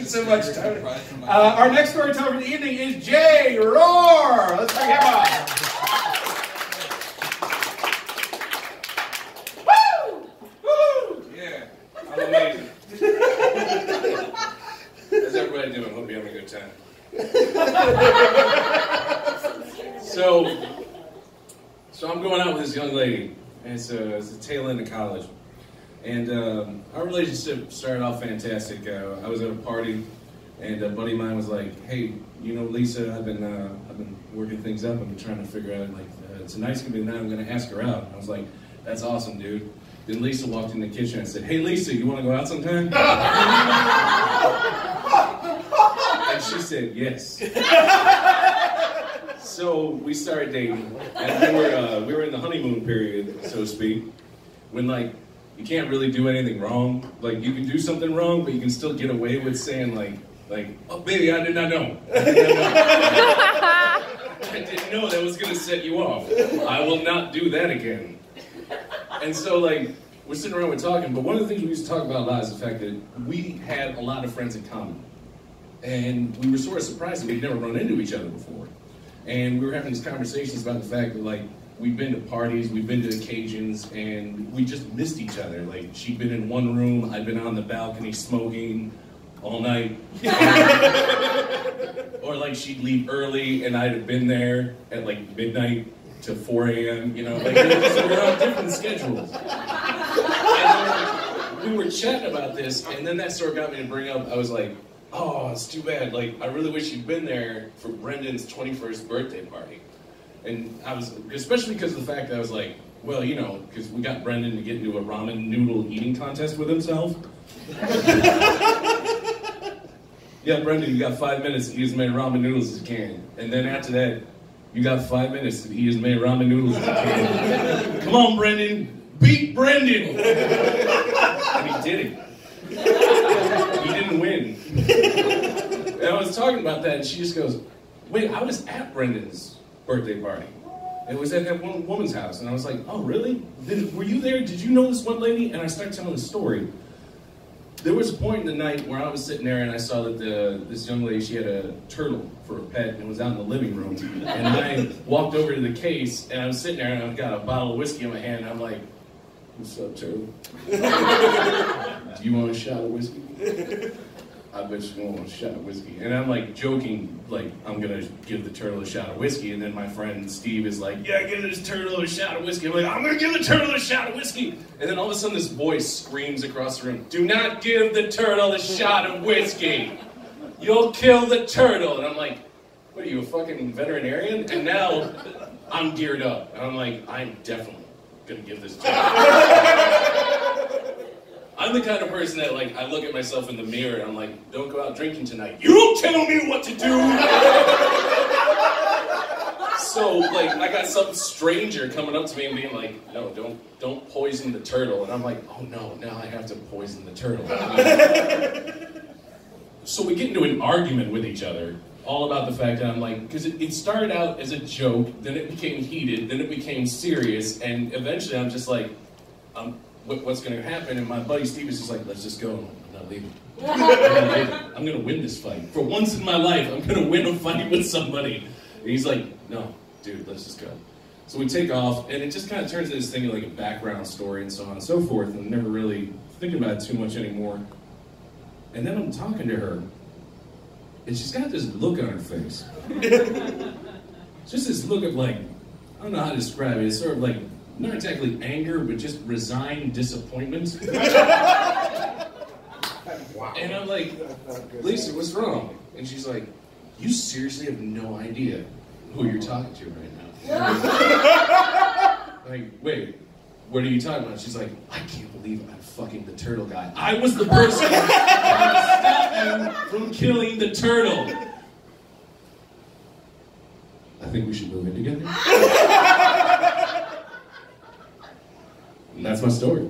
you so much, Tony. Our next storyteller for the evening is Jay Rohr. Let's bring him on. Woo! Woo! Yeah, I'm amazing. How's everybody doing? Hope you're having a good time. So I'm going out with this young lady, and it's the tail end of college. And our relationship started off fantastic. I was at a party, and a buddy of mine was like, "Hey, you know, Lisa, I've been working things up. I've been trying to figure out tonight's gonna be the night I'm gonna ask her out." And I was like, "That's awesome, dude." Then Lisa walked in the kitchen and said, "Hey, Lisa, you want to go out sometime?" And she said, "Yes." So we started dating, and we were in the honeymoon period, so to speak, when like you can't really do anything wrong. Like you can do something wrong, but you can still get away with saying like, "Oh, baby, I did not know. I didn't know that was gonna set you off. I will not do that again." And so like we're sitting around, we're talking, but one of the things we used to talk about a lot is the fact that we had a lot of friends in common, and we were sort of surprised that we'd never run into each other before. And we were having these conversations about the fact that like we've been to parties, we've been to occasions, and we just missed each other. Like she'd been in one room, I'd been on the balcony smoking all night. Or like she'd leave early and I'd have been there at like midnight to 4 a.m., you know, like so we're on different schedules. And we were chatting about this, and then that sort of got me to bring up, I was like, "Oh, it's too bad. Like, I really wish you'd been there for Brendan's 21st birthday party." And I was, especially because of the fact that I was like, well, you know, because we got Brendan to get into a ramen noodle eating contest with himself. Yeah, Brendan, you got 5 minutes to eat as many ramen noodles as you can. And then after that, you got 5 minutes to eat as many ramen noodles as you can. Come on, Brendan, beat Brendan. And he did it. He didn't win. And I was talking about that, and she just goes, "Wait, I was at Brendan's birthday party. It was at that one woman's house." And I was like, "Oh, really? Were you there? Did you know this one lady?" And I started telling the story. There was a point in the night where I was sitting there and I saw that this young lady, she had a turtle for a pet and it was out in the living room. And I walked over to the case and I was sitting there and I've got a bottle of whiskey in my hand and I'm like, "What's up, turtle? Do you want a shot of whiskey?" "I bet you want a shot of whiskey." And I'm like joking, like I'm gonna give the turtle a shot of whiskey. And then my friend Steve is like, "Yeah, give this turtle a shot of whiskey." I'm like, "I'm gonna give the turtle a shot of whiskey." And then all of a sudden this voice screams across the room, "Do not give the turtle a shot of whiskey. You'll kill the turtle." And I'm like, "What are you, a fucking veterinarian?" And now I'm geared up. And I'm like, I'm definitely gonna give this turtle. I'm the kind of person that, like, I look at myself in the mirror and I'm like, "Don't go out drinking tonight. You don't tell me what to do." So, like, I got some stranger coming up to me and being like, "No, don't poison the turtle." And I'm like, "Oh no, now I have to poison the turtle." So we get into an argument with each other, all about the fact that I'm like, because it started out as a joke, then it became heated, then it became serious, and eventually I'm just like, what's going to happen? And my buddy Steve is just like, "Let's just go. I'm not leaving. I'm going to win this fight. For once in my life, I'm going to win a fight with somebody." And he's like, "No, dude, let's just go." So we take off, and it just kind of turns into this thing like a background story and so on and so forth, and I'm never really thinking about it too much anymore. And then I'm talking to her, and she's got this look on her face. Just this look of like, I don't know how to describe it. It's sort of like, not exactly anger, but just resigned disappointment. Wow. And I'm like, "Lisa, what's wrong?" And she's like, "You seriously have no idea who you're talking to right now." Like, "Wait, what are you talking about?" She's like, "I can't believe I'm fucking the turtle guy. I was the person that stopped you from killing the turtle." "I think we should move in together." And that's my story.